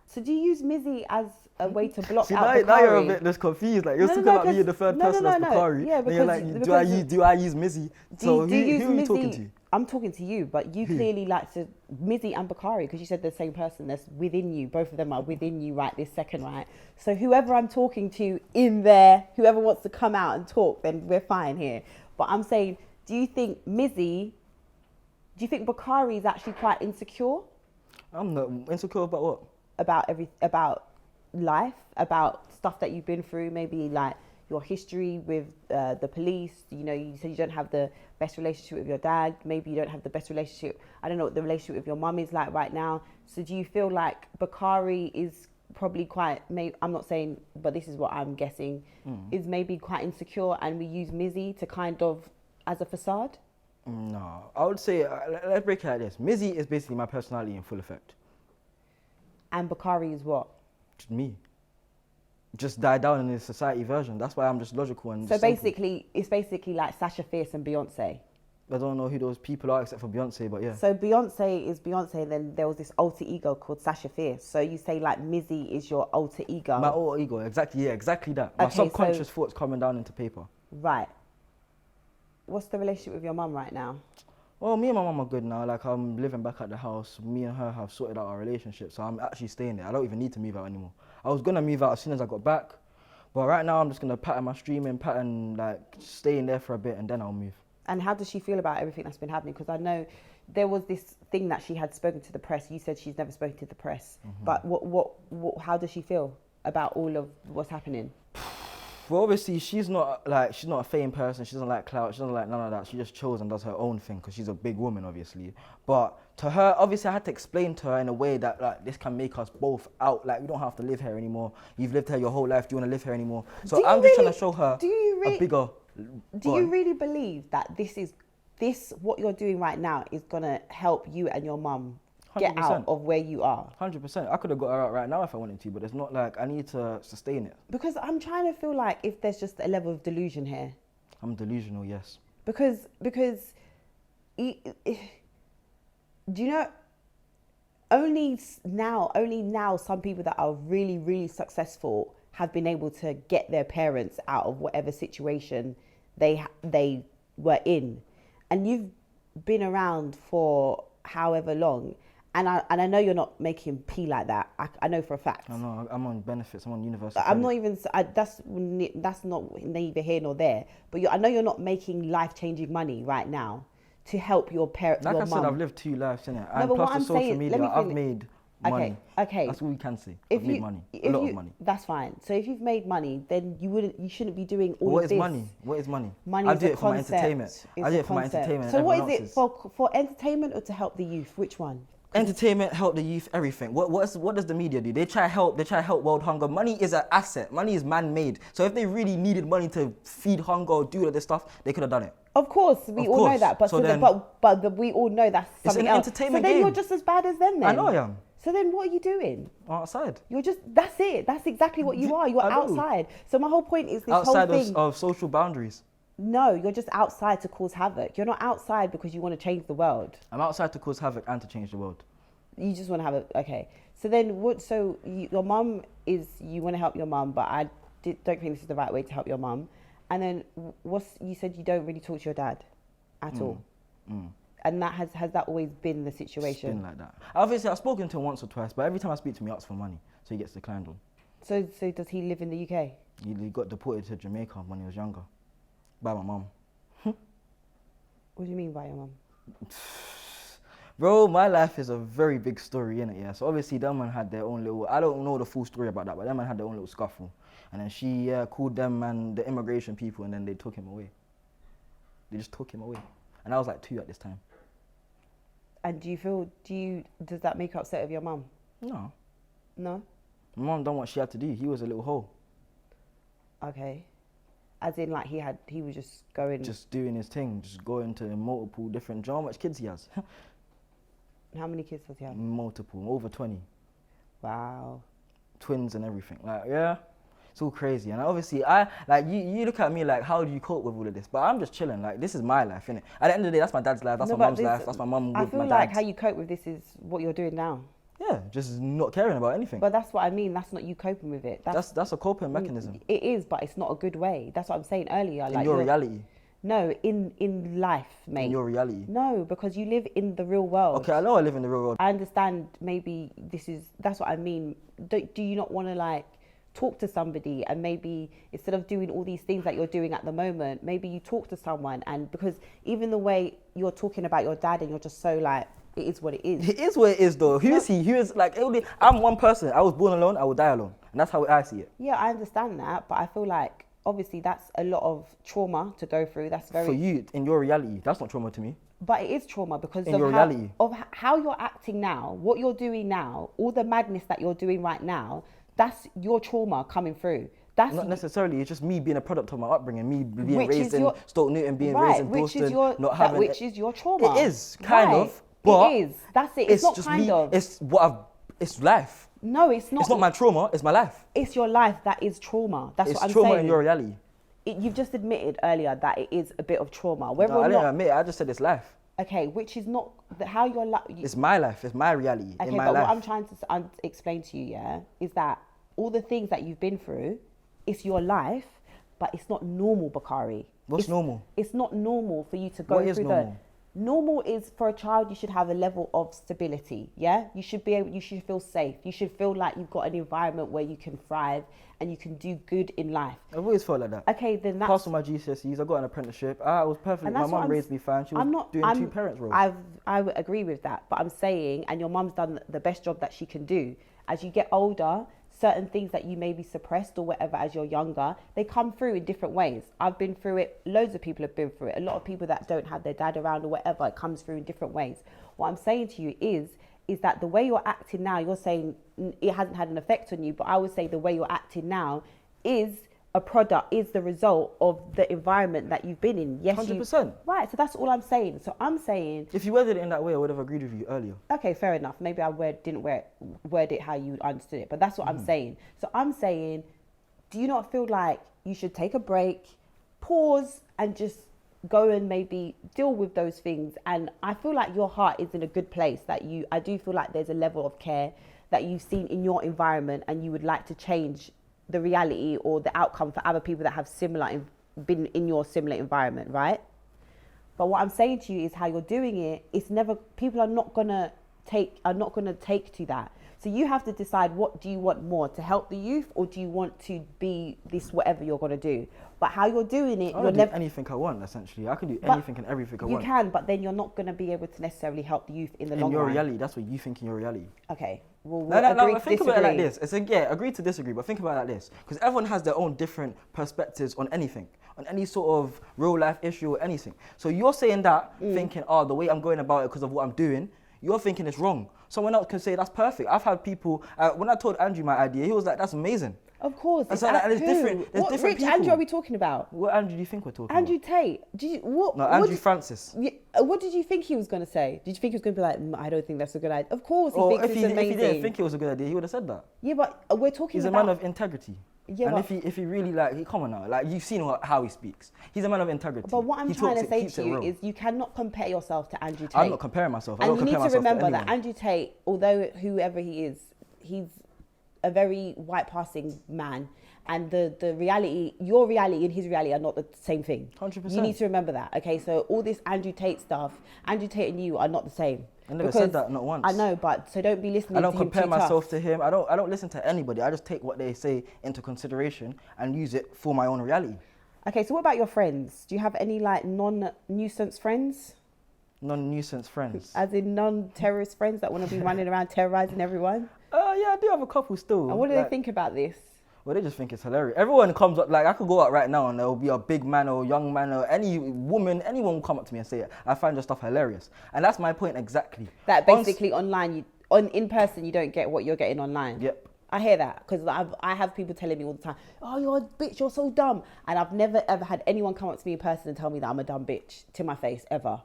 A: So do you use Mizzy as a way to block out Bakari?
B: Now you're a bit less confused. Like, you're talking about me in the third person as Bakari.
A: Yeah,
B: because you're like, do I use Mizzy? So who are you talking to?
A: I'm talking to you, but you clearly like to Mizzy and Bakari, because you said the same person that's within you. Both of them are within you right this second, right? So whoever I'm talking to in there, whoever wants to come out and talk, then we're fine here. But I'm saying, do you think Bakari is actually quite insecure?
B: I'm not insecure about what?
A: About life, about stuff that you've been through, maybe like your history with the police. You know, you said you don't have the best relationship with your dad. Maybe you don't have the best relationship. I don't know what the relationship with your mum is like right now. So do you feel like Bakari is probably quite, I'm not saying, but this is what I'm guessing, is maybe quite insecure, and we use Mizzy to kind of as a facade?
B: No, I would say, let's break it like this. Mizzy is basically my personality in full effect. And
A: Bakari is what?
B: Just me. Just die down in the society version. That's why I'm just logical and
A: so basically, it's basically like Sasha Fierce and Beyonce.
B: I don't know who those people are except for Beyonce, but yeah.
A: So Beyonce is Beyonce, then there was this alter ego called Sasha Fierce. So you say like Mizzy is your alter ego.
B: My alter ego, exactly, yeah, exactly that. My subconscious thoughts coming down into paper.
A: Right. What's the relationship with your mum right now?
B: Well, me and my mum are good now. Like, I'm living back at the house. Me and her have sorted out our relationship, so I'm actually staying there. I don't even need to move out anymore. I was gonna move out as soon as I got back, but right now I'm just gonna pattern my streaming, like staying there for a bit, and then I'll move.
A: And how does she feel about everything that's been happening? Because I know there was this thing that she had spoken to the press. You said she's never spoken to the press, but how does she feel about all of what's happening?
B: Well, obviously, she's not a fame person. She doesn't like clout. She doesn't like none of that. She just chose and does her own thing because she's a big woman, obviously. But to her, obviously, I had to explain to her in a way that like this can make us both out. Like, we don't have to live here anymore. You've lived here your whole life. Do you want to live here anymore? So I'm just trying to show her a bigger.
A: Do you really believe that this what you're doing right now is gonna help you and your mum get
B: 100%.
A: out of where you are?
B: 100%. I could have got her out right now if I wanted to, but it's not like I need to sustain it.
A: Because I'm trying to feel like if there's just a level of delusion here.
B: I'm delusional, yes.
A: Because do you know, only now some people that are really, really successful have been able to get their parents out of whatever situation they were in. And you've been around for however long. And I know you're not making pee like that. I know for a fact.
B: I know, I'm on benefits. I'm on university.
A: I'm not even. That's not neither here nor there. But I know you're not making life-changing money right now to help your parents.
B: Like
A: your
B: I said,
A: mum.
B: I've lived 2 lives, innit?
A: No,
B: And
A: but
B: plus
A: what
B: the
A: I'm
B: social
A: saying,
B: media, I've made money.
A: Okay.
B: That's all we can say.
A: If
B: I've made money. A lot of money.
A: That's fine. So if you've made money, then you shouldn't be doing all
B: What
A: of
B: is
A: this.
B: money? What is money?
A: Money
B: I
A: is
B: do
A: a
B: it for my
A: concept.
B: entertainment.
A: It's
B: I do
A: a
B: it for my
A: concept.
B: entertainment.
A: So
B: and
A: what is
B: everyone
A: it
B: else's.
A: for entertainment or to help the youth? Which one?
B: Entertainment, help the youth, everything. What does the media do? They try help world hunger. Money is an asset. Money is man-made. So if they really needed money to feed hunger or do all of this stuff, they could have done it.
A: Of course, we all know that. But
B: So then-
A: we all know that's something
B: an
A: else.
B: entertainment
A: so then you're
B: game.
A: just as bad as them then.
B: I know I am.
A: So then what are you doing?
B: Outside.
A: That's it. That's exactly what you are. You're
B: I know.
A: outside. So my whole point is this
B: Outside
A: whole thing.
B: of social boundaries.
A: No, you're just outside to cause havoc. You're not outside because you want to change the world.
B: I'm outside to cause havoc and to change the world.
A: You just want to have okay. So then what? So your mum is, you want to help your mum, but don't think this is the right way to help your mum. And then you said you don't really talk to your dad at all. And that has that always been the situation?
B: It's been like that. Obviously, I've spoken to him once or twice, but every time I speak to him, he asks for money, so he gets declined on.
A: So does he live in the UK?
B: He got deported to Jamaica when he was younger by my mum.
A: What do you mean by your mum?
B: Bro, my life is a very big story, innit? Yeah. So obviously, them man had their own little. I don't know the full story about that, but them man had their own little scuffle, and then she called them and the immigration people, and then they took him away. They just took him away, and I was like 2 at this time.
A: And does that make you upset with your mum?
B: No.
A: No?
B: My mum done what she had to do. He was a little hoe.
A: Okay. As in, like, he was just going...
B: Just doing his thing, just going to multiple different... Do you know how much kids he has?
A: How many kids does he have?
B: Multiple, over 20.
A: Wow.
B: Twins and everything. Like, yeah, it's all crazy. And obviously, you look at me like, how do you cope with all of this? But I'm just chilling. Like, this is my life, innit? At the end of the day, that's my dad's life. That's my mum's life. That's my mum with my dad.
A: I feel like how you cope with this is what you're doing now.
B: Yeah, just not caring about anything.
A: But that's what I mean. That's not you coping with it.
B: That's a coping mechanism.
A: It is, but it's not a good way. That's what I'm saying earlier.
B: In your reality.
A: No, in life, mate.
B: In your reality.
A: No, because you live in the real world.
B: Okay, I know I live in the real world.
A: I understand. Maybe that's what I mean. Do you not want to like talk to somebody and maybe instead of doing all these things that you're doing at the moment, maybe you talk to someone, and because even the way you're talking about your dad and you're just so like, it is what it is.
B: It is what it is, though. Who is he? Who is like? I'm one person. I was born alone. I will die alone, and that's how I see it.
A: Yeah, I understand that, but I feel like obviously that's a lot of trauma to go through. That's very
B: for you in your reality. That's not trauma to me.
A: But it is trauma because
B: in your reality
A: of how you're acting now, what you're doing now, all the madness that you're doing right now. That's your trauma coming through. That's
B: not necessarily. It's just me being a product of my upbringing. Me being raised in Stoke Newton, being raised in Boston,
A: which is your trauma.
B: It is kind of. But
A: it is. That's it. It's not
B: just
A: kind
B: me,
A: of.
B: It's it's life.
A: No, it's not.
B: It's not my trauma. It's my life.
A: It's your life that is trauma. That's what I'm saying.
B: It's trauma in your reality.
A: You've just admitted earlier that it is a bit of trauma.
B: No, I didn't admit it. I just said it's life.
A: Okay, which is not how your life.
B: It's my life. It's my reality.
A: Okay,
B: in my
A: but
B: life.
A: what I'm trying to explain to you, is that all the things that you've been through, it's your life, but it's not normal, Bakari.
B: What's normal?
A: It's not normal for you to go through
B: normal?
A: Normal is for a child, you should have a level of stability, yeah? You should feel safe. You should feel like you've got an environment where you can thrive and you can do good in life.
B: I've always felt like that.
A: Okay, then that's...
B: Passed all my GCSEs, I got an apprenticeship. I was perfect. My mum raised me fine. She was doing two parents roles.
A: I would agree with that, but I'm saying, and your mum's done the best job that she can do. As you get older, certain things that you maybe suppressed or whatever as you're younger, they come through in different ways. I've been through it. Loads of people have been through it. A lot of people that don't have their dad around or whatever, it comes through in different ways. What I'm saying to you is that the way you're acting now, you're saying it hasn't had an effect on you, but I would say the way you're acting now is the result of the environment that you've been in. Yes,
B: 100%.
A: Right, so that's all I'm saying. So I'm saying...
B: If you worded it in that way, I would have agreed with you earlier.
A: Okay, fair enough. Maybe I didn't word it how you understood it, but that's what I'm saying. So I'm saying, do you not feel like you should take a break, pause, and just go and maybe deal with those things? And I feel like your heart is in a good place, I do feel like there's a level of care that you've seen in your environment, and you would like to change the reality or the outcome for other people that have been in your similar environment, right? But what I'm saying to you is how you're doing it, people are not gonna take to that. So you have to decide, what do you want more, to help the youth, or do you want to be this whatever you're gonna do? But how you're doing it,
B: you're never anything I want, essentially. I can do anything and everything I want.
A: You can, but then you're not gonna be able to necessarily help the youth in the long run.
B: In your reality, that's what you think in your reality.
A: Okay.
B: Well, think about it like this. Agree to disagree, but think about it like this. Because everyone has their own different perspectives on anything, on any sort of real life issue or anything. So you're saying that, thinking, the way I'm going about it because of what I'm doing, you're thinking it's wrong. Someone else can say that's perfect. I've had people, when I told Andrew my idea, he was like, that's amazing.
A: Of course.
B: It's different. There's different
A: which
B: people.
A: Andrew are we talking about?
B: What Andrew do you think we're talking
A: Andrew
B: about?
A: Tate.
B: Andrew Francis.
A: What did you think he was going to say? Did you think he was going to be like, I don't think that's a good idea? Of course he thinks it's amazing.
B: If he didn't think it was a good idea, he would have said that.
A: Yeah, but we're talking
B: He's
A: about...
B: a man of integrity. Yeah, and if he really come on now, you've seen how he speaks. He's a man of integrity.
A: But what I'm trying to say to you is you cannot compare yourself to Andrew Tate.
B: I'm not comparing myself.
A: And you need to remember that Andrew Tate, although whoever he is, he's a very white passing man. And the reality, your reality and his reality are not the same thing.
B: 100%.
A: You need to remember that, okay? So all this Andrew Tate stuff, Andrew Tate and you are not the same.
B: I never said that, not once.
A: I know, but so don't be listening to him.
B: I don't compare myself to him. I don't listen to anybody. I just take what they say into consideration and use it for my own reality.
A: Okay, so what about your friends? Do you have any non-nuisance friends?
B: Non-nuisance friends?
A: As in non-terrorist friends that want to be running around terrorizing everyone?
B: Yeah, I do have a couple still.
A: And what do they think about this?
B: Well, they just think it's hilarious. Everyone comes up, I could go out right now and there will be a big man or a young man or any woman, anyone will come up to me and say, I find your stuff hilarious. And that's my point exactly. That
A: basically in person, you don't get what you're getting online.
B: Yep.
A: I hear that because I have people telling me all the time, oh, you're a bitch, you're so dumb. And I've never ever had anyone come up to me in person and tell me that I'm a dumb bitch to my face, ever.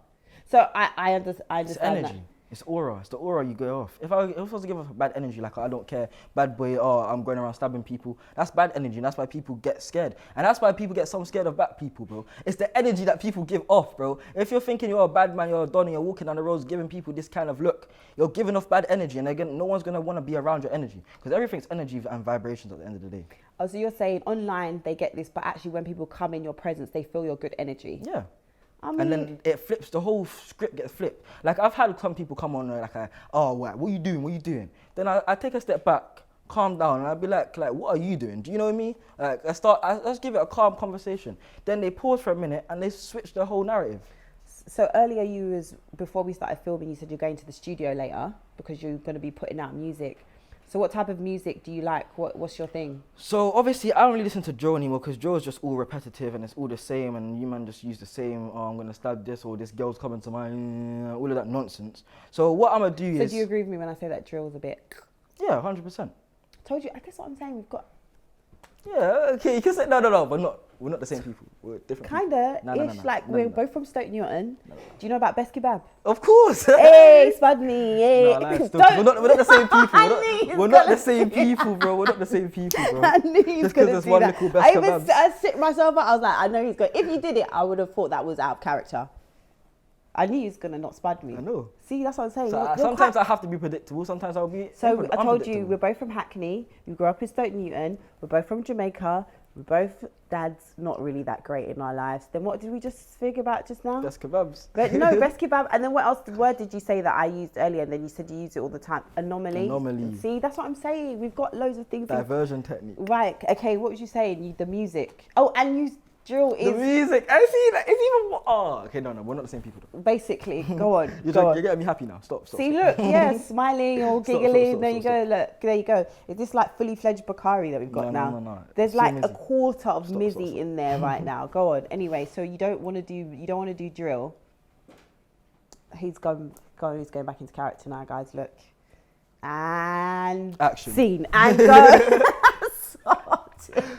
A: So I understand
B: it's energy.
A: that.
B: It's aura. It's the aura you go off. If I was to give off bad energy, I don't care, bad boy, I'm going around stabbing people, that's bad energy, and that's why people get scared. And that's why people get so scared of black people, bro. It's the energy that people give off, bro. If you're thinking you're a bad man, you're a don, and you're walking down the roads giving people this kind of look, you're giving off bad energy, and again, no one's going to want to be around your energy, because everything's energy and vibrations at the end of the day.
A: Oh, so you're saying online they get this, but actually when people come in your presence, they feel your good energy?
B: Yeah. And then it flips, the whole script gets flipped. I've had some people come on what are you doing? Then I take a step back, calm down, and I'll be like, what are you doing? Do you know what I mean? Let's give it a calm conversation. Then they pause for a minute and they switch the whole narrative.
A: So earlier before we started filming, you said you're going to the studio later because you're going to be putting out music. So what type of music do you like? What's your thing? So
B: obviously I don't really listen to drill anymore because drill is just all repetitive and it's all the same and you man just use the same, I'm going to stab this or this girl's coming to my, all of that nonsense. So what I'm going to do is...
A: So do you agree with me when I say that drill's a bit...
B: Yeah, 100%.
A: Told you, that's what I'm saying, we've got...
B: Yeah, okay, you can say no, but we're not the same people. We're different.
A: Kinda, ish, we're both from Stoke Newton. Do you know about Best Kebab?
B: Of course.
A: Hey, spud me, hey.
B: We're not the same people. We're not the same people, bro. We're not the same people, bro.
A: I knew he was going to do that.
B: Best
A: I sit myself out. I was like, I know he's going. If you did it, I would have thought that was out of character. I knew he was going to not spud me.
B: I know.
A: See, that's what I'm saying.
B: So sometimes I have to be predictable. Sometimes I'll be.
A: So I told you we're both from Hackney. We grew up in Stoke Newton. We're both from Jamaica. We're both dads not really that great in our lives. Then what did we just figure about just now?
B: Best kebabs.
A: But no, best kebab. And then what else? The word did you say that I used earlier? And then you said you use it all the time. Anomaly. See, that's what I'm saying. We've got loads of things.
B: Diversion technique.
A: Right. Okay. What was you saying? The music. Oh, and do drill
B: The
A: is
B: music, I see that. It's even more. Oh, okay, no, we're not the same people. Though.
A: basically. Go on.
B: You're getting me happy now. Stop.
A: See, look, yeah, smiling or
B: Stop,
A: giggling. There you
B: stop.
A: go. Look, there you go. Is this like fully fledged Bakari that we've got now?
B: No.
A: There's
B: So
A: like
B: Mizzy.
A: a quarter of
B: Stop,
A: Mizzy in there right now. Go on. Anyway, so you don't want to do drill. He's going back into character now, guys. Look, and
B: Action.
A: Scene and go.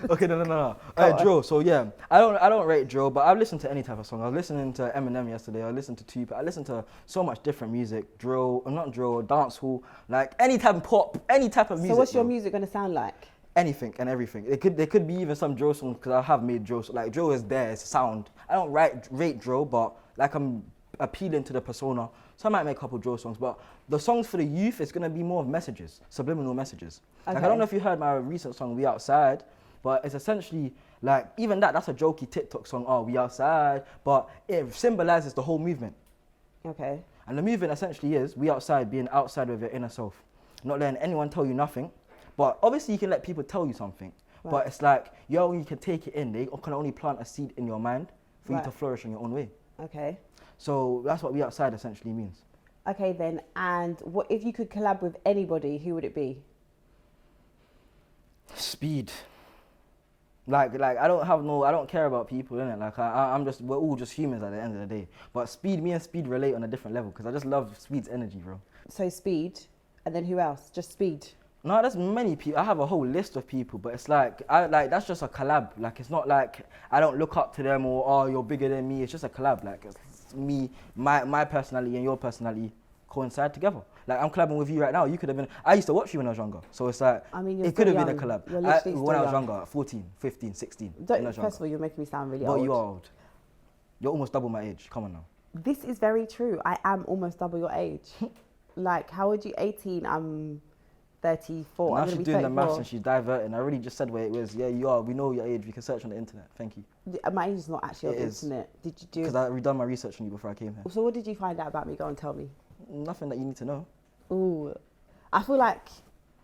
B: Okay, no. Drill. So yeah, I don't rate drill, but I've listened to any type of song. I was listening to Eminem yesterday. I listened to Tope. I listened to so much different music. Drill, not drill, dancehall, like any type of pop, any type of music.
A: So what's your
B: bro.
A: music going to sound like?
B: Anything and everything. There could be even some drill songs because I have made drill. Like drill is there, it's sound. I don't rate drill, but like I'm appealing to the persona. So I might make a couple drill songs, but the songs for the youth is gonna be more of messages, subliminal messages.
A: Okay.
B: Like I don't know if you heard my recent song "We Outside," but it's essentially like even that's a jokey TikTok song. Oh, we outside, but it symbolizes the whole movement.
A: Okay.
B: And the movement essentially is we outside, being outside with your inner self, not letting anyone tell you nothing. But obviously you can let people tell you something. Right. But it's like you can take it in. They can only plant a seed in your mind for you to flourish in your own way.
A: Okay.
B: So that's what we outside essentially means.
A: Okay then, and what if you could collab with anybody? Who would it be?
B: Speed. Like I don't care about people, innit? Like we're all just humans at the end of the day. But me and Speed relate on a different level because I just love Speed's energy, bro.
A: So Speed, and then who else? Just Speed.
B: No, there's many people. I have a whole list of people, but it's like that's just a collab. Like it's not like I don't look up to them or oh you're bigger than me. It's just a collab. Like it's me, my personality and your personality coincide together. Like I'm collabing with you right now. You could have been. I used to watch you when I was younger, so it's like it could have been a collab. When I was younger, 14, 15, 16.
A: First of all, you're making me sound really old.
B: But you are old. You're almost double my age. Come on now.
A: This is very true. I am almost double your age. Like how old are you? 18. I'm 34.
B: Now
A: I'm
B: she's
A: be
B: doing
A: 34.
B: the maths and she's diverting. I already just said where it was. Yeah, you are. We know your age. We can search on the internet. Thank you.
A: My age is not actually on the internet. Did you do?
B: Because I redone my research on you before I came here.
A: So what did you find out about me? Go and tell me.
B: Nothing that you need to know.
A: Ooh, I feel like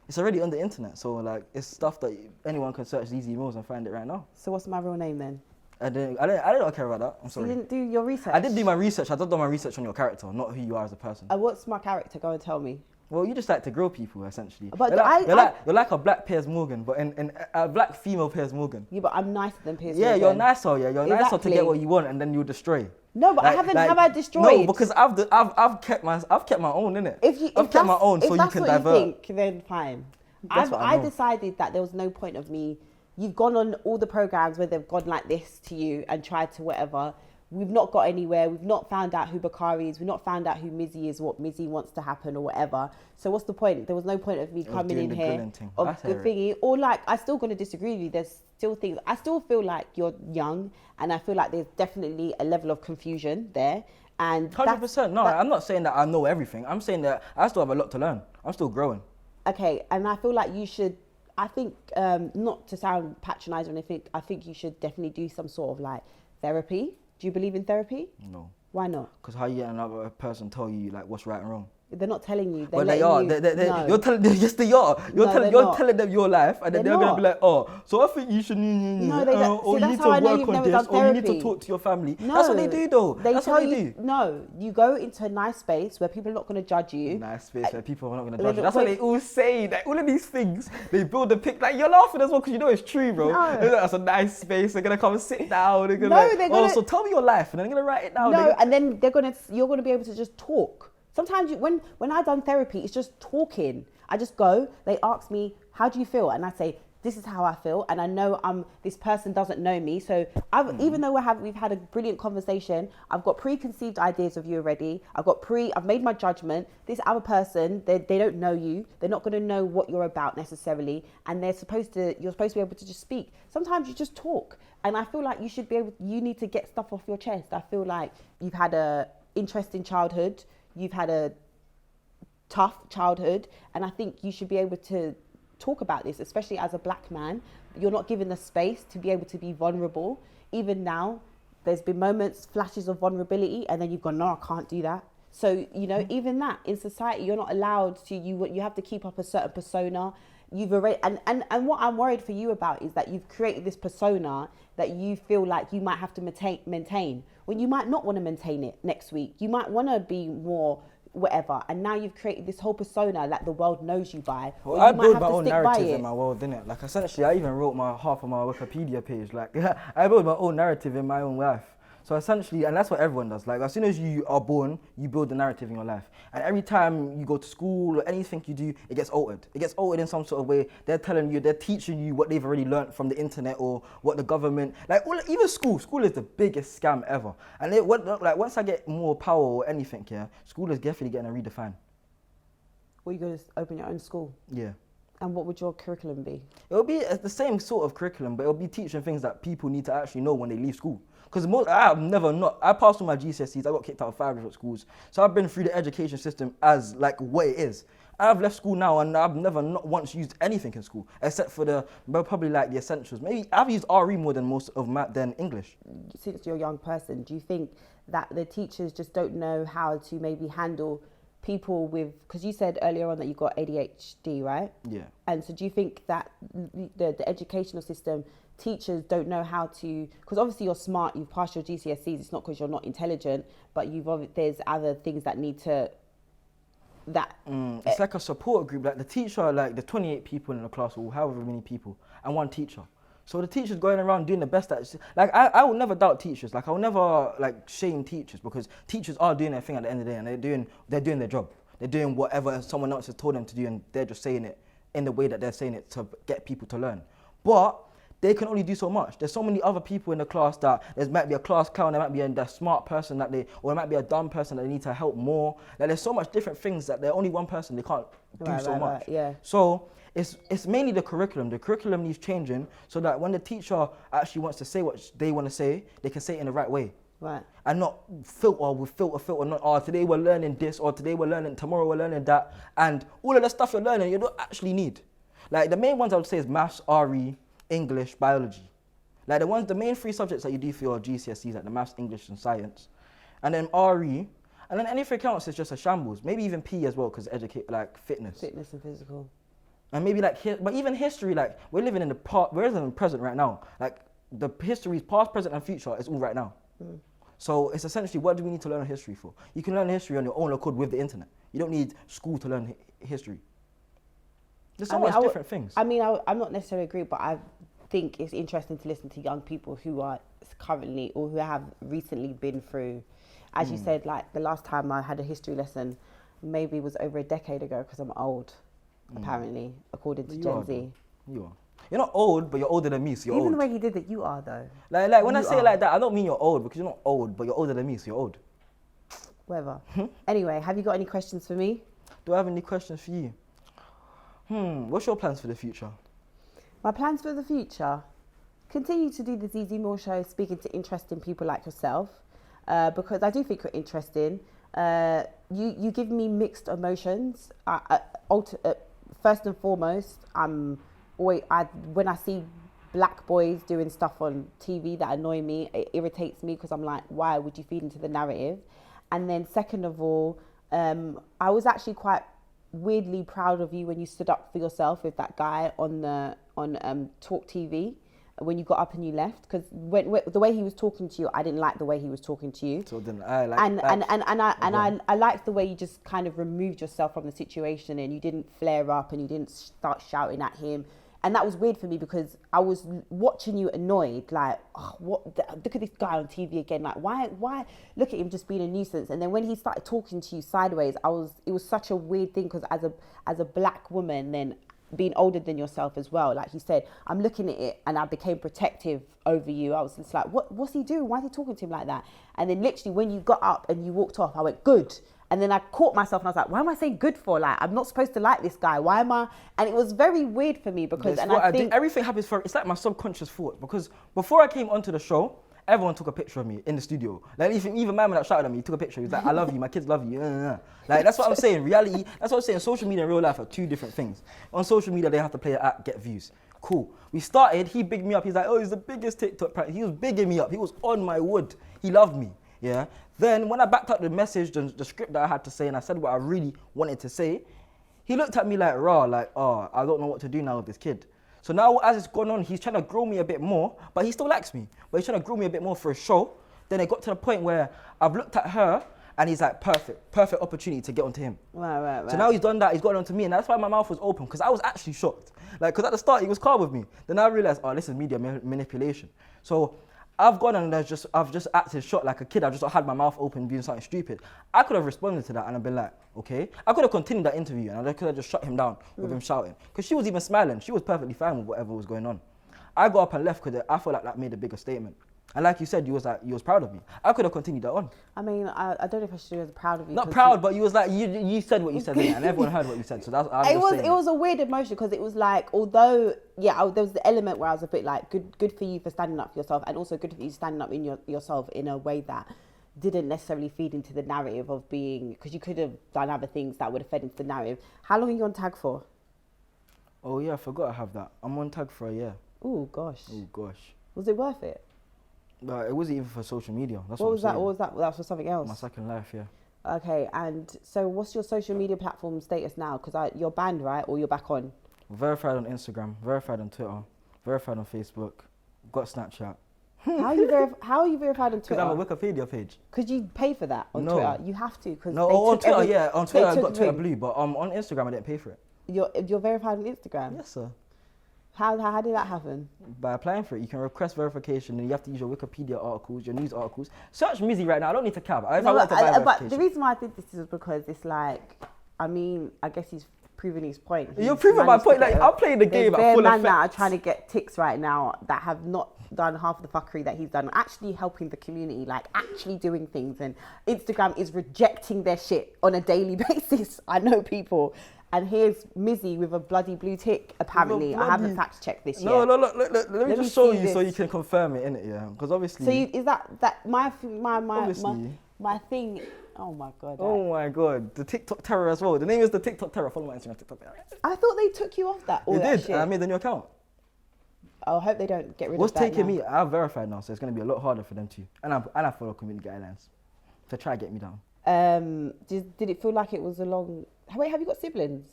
B: it's already on the internet. So like it's stuff that anyone can search Zeze Millz and find it right now.
A: So what's my real name then?
B: I don't care about that. I'm sorry.
A: You didn't do your research?
B: I did do my research. I did do my research on your character, not who you are as a person.
A: What's my character? Go and tell me.
B: Well, you just like to grill people, essentially.
A: But
B: you're like a black Piers Morgan, but in a black female Piers Morgan.
A: Yeah, but I'm nicer than Piers Morgan.
B: Yeah, you're nicer. Yeah, you're nicer to get what you want, and then you destroy.
A: No, but have I destroyed?
B: No, because I've kept my own, innit? I've kept my own, so you can divert.
A: If that's what you think, then fine.
B: I
A: decided that there was no point of me. You've gone on all the programs where they've gone like this to you and tried to whatever. We've not got anywhere. We've not found out who Bakari is. We've not found out who Mizzy is, what Mizzy wants to happen or whatever. So what's the point? There was no point of me coming in here of the thingy. Or like, I'm still going to disagree with you. There's still things. I still feel like you're young, and I feel like there's definitely a level of confusion there. And
B: 100%. No, I'm not saying that I know everything. I'm saying that I still have a lot to learn. I'm still growing.
A: Okay, and I feel like you should. I think not to sound patronising or anything. I think you should definitely do some sort of like therapy. Do you believe in therapy?
B: No.
A: Why not?
B: Because how you get another person tell you like what's right and wrong?
A: They're not telling you.
B: But they are. No. You're telling. Yes, they are. You're telling them your life, and then they're gonna be like, oh, so I think you should.
A: No, they don't.
B: Or you need to work on this, or you need to talk to your family. No, that's what they do, though. That's what they do.
A: No, you go into a nice space where people are not gonna judge you.
B: Nice space where people are not gonna judge you. That's what they all say. Like all of these things, they build a pic. Like you're laughing as well because you know it's true, bro. No. That's a nice space. They're gonna come and sit down. They're gonna oh, so tell me your life, and they're gonna write it down.
A: No, and then you're gonna be able to just talk. Sometimes when I've done therapy, it's just talking. I just go, they ask me, how do you feel? And I say, this is how I feel. And I know this person doesn't know me. So even though we've had a brilliant conversation, I've got preconceived ideas of you already. I've made my judgment. This other person, they don't know you. They're not going to know what you're about necessarily. And you're supposed to be able to just speak. Sometimes you just talk. And I feel like you need to get stuff off your chest. I feel like you've had a interesting childhood. You've had a tough childhood, and I think you should be able to talk about this, especially as a black man. You're not given the space to be able to be vulnerable. Even now, there's been moments, flashes of vulnerability, and then you've gone, no, I can't do that. So, even that, in society, you're not allowed to, you have to keep up a certain persona. you've already, and what I'm worried for you about is that you've created this persona that you feel like you might have to maintain when you might not want to maintain it next week. You might want to be more whatever, and now you've created this whole persona that the world knows you by.
B: Well, I build my own narrative in my world, innit? Like, essentially, I even wrote half of my Wikipedia page. Like, I build my own narrative in my own life. So essentially, and that's what everyone does. Like, as soon as you are born, you build the narrative in your life. And every time you go to school or anything you do, it gets altered. It gets altered in some sort of way. They're telling you, they're teaching you what they've already learned from the internet or what the government, like, even school. School is the biggest scam ever. And once I get more power or anything, yeah, school is definitely getting redefined.
A: Well, you're going to open your own school?
B: Yeah.
A: And what would your curriculum be?
B: It'll be the same sort of curriculum, but it'll be teaching things that people need to actually know when they leave school. Because I passed all my GCSEs, I got kicked out of 5 different schools. So I've been through the education system as like what it is. I've left school now and I've never not once used anything in school, except for probably like the essentials. Maybe I've used RE more than most of than English.
A: Since you're a young person, do you think that the teachers just don't know how to maybe handle people with, because you said earlier on that you've got ADHD, right?
B: Yeah.
A: And so do you think that the educational system, teachers don't know how to, because obviously you're smart, you've passed your GCSEs, it's not because you're not intelligent, but there's other things that need to,
B: it's like a support group, like the teacher, like the 28 people in the class or however many people, and one teacher. So the teacher's going around doing the best that, like, I will never doubt teachers. Like, I will never like shame teachers, because teachers are doing their thing at the end of the day, and they're doing their job. They're doing whatever someone else has told them to do, and they're just saying it in the way that they're saying it to get people to learn. But they can only do so much. There's so many other people in the class that there might be a class clown, there might be a smart person or there might be a dumb person that they need to help more. Like, there's so much different things that they're only one person, they can't do so much.
A: Right, yeah.
B: So it's mainly the curriculum. The curriculum needs changing so that when the teacher actually wants to say what they want to say, they can say it in the right way.
A: Right.
B: And not filter, not, today we're learning this, or tomorrow we're learning that. And all of the stuff you're learning, you don't actually need. Like, the main ones I would say is maths, RE, English, biology. Like, the main 3 subjects that you do for your GCSEs, like the maths, English, and science. And then RE, and then anything else is just a shambles. Maybe even PE as well, because educate, like, fitness.
A: Fitness and physical.
B: And maybe like, but even history, like, we're living in the present right now. Like, the history's past, present, and future is all right now. Mm. So it's essentially, what do we need to learn history for? You can learn history on your own accord with the internet. You don't need school to learn history. There's so much different things.
A: I mean, I'm not necessarily agree, but I think it's interesting to listen to young people who are currently or who have recently been through, as you said, like the last time I had a history lesson, maybe was over a decade ago, because I'm old, apparently, according to Gen Z.
B: You are. You're not old, but you're older than me, so you're old.
A: Even the way he did it, you are, though.
B: Like when I say it like that, I don't mean you're old, because you're not old, but you're older than me, so you're old.
A: Whatever. Anyway, have you got any questions for me?
B: Do I have any questions for you? What's your plans for the future?
A: My plans for the future? Continue to do the Zeze Millz Show, speaking to interesting people like yourself, because I do think you're interesting. You give me mixed emotions. First and foremost, when I see black boys doing stuff on TV that annoy me, it irritates me, because I'm like, why would you feed into the narrative? And then second of all, I was actually quite weirdly proud of you when you stood up for yourself with that guy on Talk TV, when you got up and you left, because the way he was talking to you, I didn't like the way he was talking to you.
B: So then I like
A: I liked the way you just kind of removed yourself from the situation, and you didn't flare up and you didn't start shouting at him. And that was weird for me, because I was watching you annoyed, like, oh, look at this guy on TV again. Like, why look at him just being a nuisance? And then when he started talking to you sideways, it was such a weird thing, because as a black woman, then being older than yourself as well, like you said, I'm looking at it and I became protective over you. I was just like, what's he doing? Why is he talking to him like that? And then literally when you got up and you walked off, I went, good. And then I caught myself and I was like, why am I saying good for? Like, I'm not supposed to like this guy. Why am I? And it was very weird for me, because, I think
B: everything happens it's like my subconscious thought, because before I came onto the show, everyone took a picture of me in the studio. Like, even my man that shouted at me, he took a picture. He was like, I love you, my kids love you. Like, that's what I'm saying. Reality, that's what I'm saying. Social media and real life are 2 different things. On social media, they have to play an act, get views. Cool. We started, he bigged me up. He's like, oh, he's the biggest TikTok prank. He was bigging me up. He was on my wood. He loved me. Yeah. Then when I backed up the message, the script that I had to say, and I said what I really wanted to say, he looked at me like raw, like, oh, I don't know what to do now with this kid. So now as it's gone on, he's trying to grow me a bit more, but he still likes me. But he's trying to grow me a bit more for a show. Then it got to the point where I've looked at her and he's like, perfect opportunity to get onto him.
A: Right.
B: So now he's done that, he's got onto me, and that's why my mouth was open, because I was actually shocked. Like, because at the start he was calm with me. Then I realized, oh, this is media manipulation. So I've gone and I've just acted shocked like a kid. I've just had my mouth open doing something stupid. I could have responded to that and I've been like, okay. I could have continued that interview and I could have just shut him down with him shouting. Because she was even smiling. She was perfectly fine with whatever was going on. I got up and left because I felt like that made a bigger statement. And like you said, you was proud of me. I could have continued that on.
A: I mean, I don't know if I should be proud of you.
B: Not proud, but you was like, you said what you said, and everyone heard what you said. So that's
A: it was a weird emotion, because it was like, although there was the element where I was a bit like, good for you for standing up for yourself, and also good for you standing up in yourself in a way that didn't necessarily feed into the narrative of being, because you could have done other things that would have fed into the narrative. How long are you on tag for?
B: Oh yeah, I forgot I have that. I'm on tag for a year.
A: Oh gosh. Was it worth it?
B: But it wasn't even for social media. That's
A: what was
B: I'm
A: that? What was that? That was for something else.
B: My second life, yeah.
A: Okay, and so what's your social media platform status now? Because you're banned, right? Or you're back on?
B: Verified on Instagram, verified on Twitter, verified on Facebook, got Snapchat.
A: How are you verified on Twitter?
B: Because I have a Wikipedia page.
A: Could you pay for that on Twitter? You have to.
B: On Twitter, on Twitter I got Twitter Blue, but on Instagram I didn't pay for it.
A: You're verified on Instagram?
B: Yes, sir.
A: How did that happen?
B: By applying for it, you can request verification, and you have to use your Wikipedia articles, your news articles. Search Mizzy right now. I don't need to cab.
A: But the reason why I did this is because it's like, I mean, I guess he's proving his point.
B: You're proving my point. Like, I'm playing the game at full effect.
A: There's that are trying to get ticks right now that have not done half the fuckery that he's done, actually helping the community, like actually doing things. And Instagram is rejecting their shit on a daily basis. I know people. And here's Mizzy with a bloody blue tick, apparently. I haven't fact checked this yet.
B: Look, let me just show you so you can confirm it, innit, yeah? Because obviously...
A: So is that my thing... Oh my God.
B: Oh my God. The TikTok terror as well. The name is the TikTok terror. Follow my Instagram, TikTok terror.
A: I thought they took you off that.
B: They did, and I made a new account.
A: I hope they don't get rid of that.
B: What's taking me? I've verified now, so it's going to be a lot harder for them too. And I follow community guidelines to try to get me down.
A: Did it feel like it was a long... Wait, have you got siblings?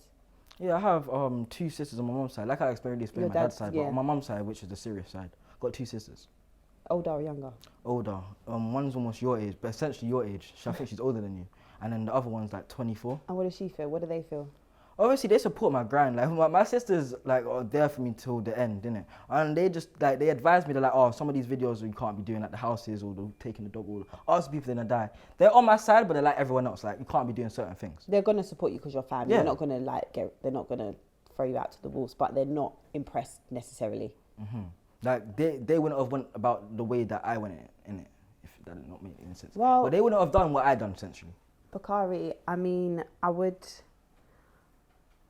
B: Yeah, I have 2 sisters on my mom's side. Like I explained my dad's side, but on my mom's side, which is the serious side, got 2 sisters.
A: Older or younger?
B: Older. One's almost your age, but essentially your age. I think she's older than you. And then the other one's like 24.
A: And what does she feel? What do they feel?
B: Obviously, they support my grind. Like my sisters, like, are there for me till the end, innit? And they just like they advise me. They're like, oh, some of these videos you can't be doing at the houses, or taking the dog, or ask people they're gonna die. They're on my side, but they're like everyone else. Like you can't be doing certain things.
A: They're gonna support you because you're family.
B: Yeah.
A: They're not gonna they're not gonna throw you out to the wolves, but they're not impressed necessarily.
B: Mm-hmm. Like they wouldn't have went about the way that I went in it, if that did not make any sense.
A: Well,
B: but they wouldn't have done what I done essentially.
A: Bakari, I mean,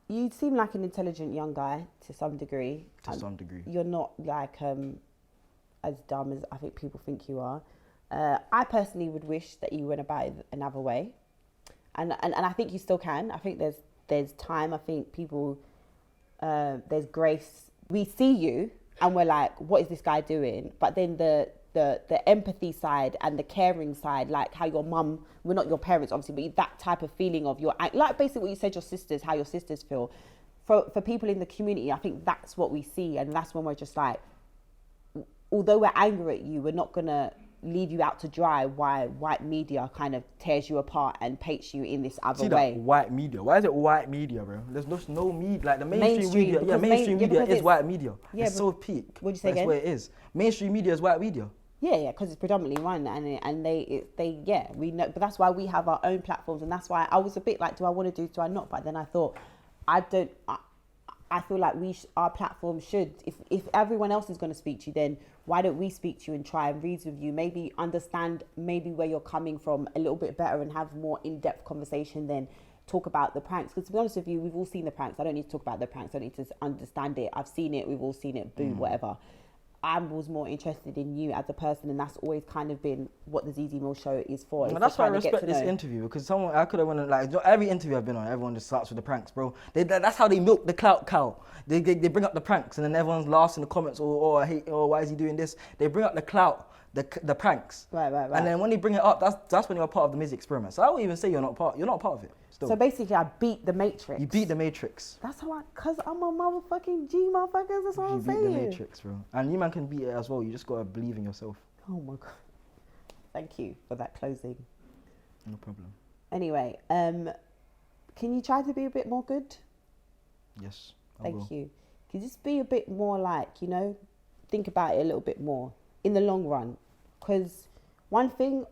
A: you seem like an intelligent young guy to some degree. You're not like as dumb as I think people think you are. I personally would wish that you went about it another way, and I think you still can. I think there's time. I think people there's grace. We see you and we're like, what is this guy doing? But then the empathy side and the caring side, like how your mum, we're not your parents obviously, but that type of feeling of like basically what you said, your sisters, how your sisters feel. For people in the community, I think that's what we see, and that's when we're just like, although we're angry at you, we're not gonna leave you out to dry why white media kind of tears you apart and paints you in this other way.
B: That white media. Why is it white media, bro? There's no media. Like the mainstream media. Yeah, mainstream media is white media. Yeah, it's so peak.
A: What'd you say again?
B: That's where it is. Mainstream media is white media.
A: Yeah, because it's predominantly one, and we know. But that's why we have our own platforms, and that's why I was a bit like, do I want to do? Do I not? But then I thought, I feel like our platform should. If everyone else is going to speak to you, then why don't we speak to you and try and reason with you? Maybe understand where you're coming from a little bit better and have more in-depth conversation than talk about the pranks. Because to be honest with you, we've all seen the pranks. I don't need to talk about the pranks. I don't need to understand it. I've seen it. We've all seen it. Boom, whatever. I was more interested in you as a person, and that's always kind of been what the Zeze Millz Show is for.
B: Well, that's why I respect this interview, because I could have went like every interview I've been on, everyone just starts with the pranks, bro. That's how they milk the clout cow. They bring up the pranks, and then everyone's laughs in the comments, or I hate, or why is he doing this? They bring up the clout, the pranks.
A: Right.
B: And then when they bring it up, that's when you're part of the Mizzy Experiment. So I won't even say you're not part of it. Still.
A: So basically, I beat the Matrix.
B: You beat the Matrix.
A: That's how cause I'm a motherfucking G, motherfuckers. That's what I'm saying.
B: You beat the Matrix, bro. And you man can beat it as well. You just gotta believe in yourself.
A: Oh my god. Thank you for that closing.
B: No problem.
A: Anyway, can you try to be a bit more good?
B: Yes.
A: Thank you. Can you just be a bit more like, you know, think about it a little bit more in the long run? Because one thing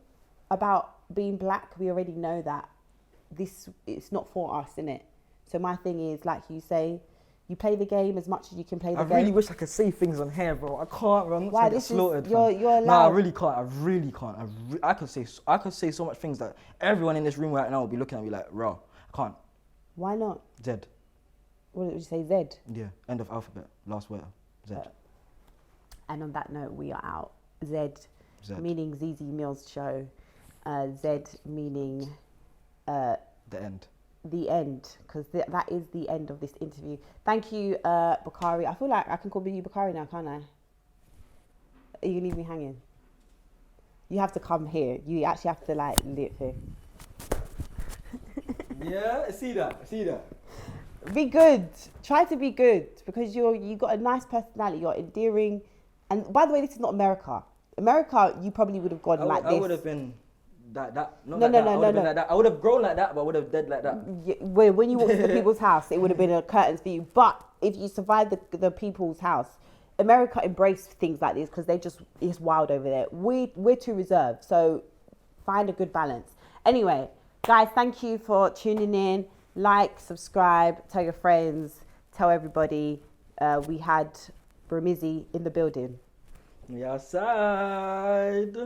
A: about being black, we already know that it's not for us, innit? So my thing is, like you say, you play the game as much as you can play the game.
B: I really wish I could say things on here, bro. I can't, bro. I'm not
A: Why?
B: trying to get
A: This is
B: slaughtered.
A: you're allowed.
B: No, I really can't. I really can't. I could say so much things that everyone in this room right now will be looking at me like, raw. I can't.
A: Why not?
B: Z.
A: What did you say? Z.
B: Yeah. End of alphabet. Last word. Z.
A: And on that note, we are out. Z. Meaning Zeze Millz Show. Z meaning
B: the end.
A: The end, because that is the end of this interview. Thank you, Bakari. I feel like I can call you Bakari now, can't I? You leave me hanging. You have to come here. You actually have to like live here.
B: Yeah, see that.
A: Be good. Try to be good, because you got a nice personality. You're endearing. And by the way, this is not America. America, you probably would have gone like this.
B: I would have been no. I would have grown like that, but I would have dead like that.
A: Yeah, when you walked to the people's house, it would have been a curtains for you. But if you survived the people's house, America embraced things like this because it's wild over there. We're too reserved, so find a good balance. Anyway, guys, thank you for tuning in. Like, subscribe, tell your friends, tell everybody. We had Mizzy in the building.
B: We outside.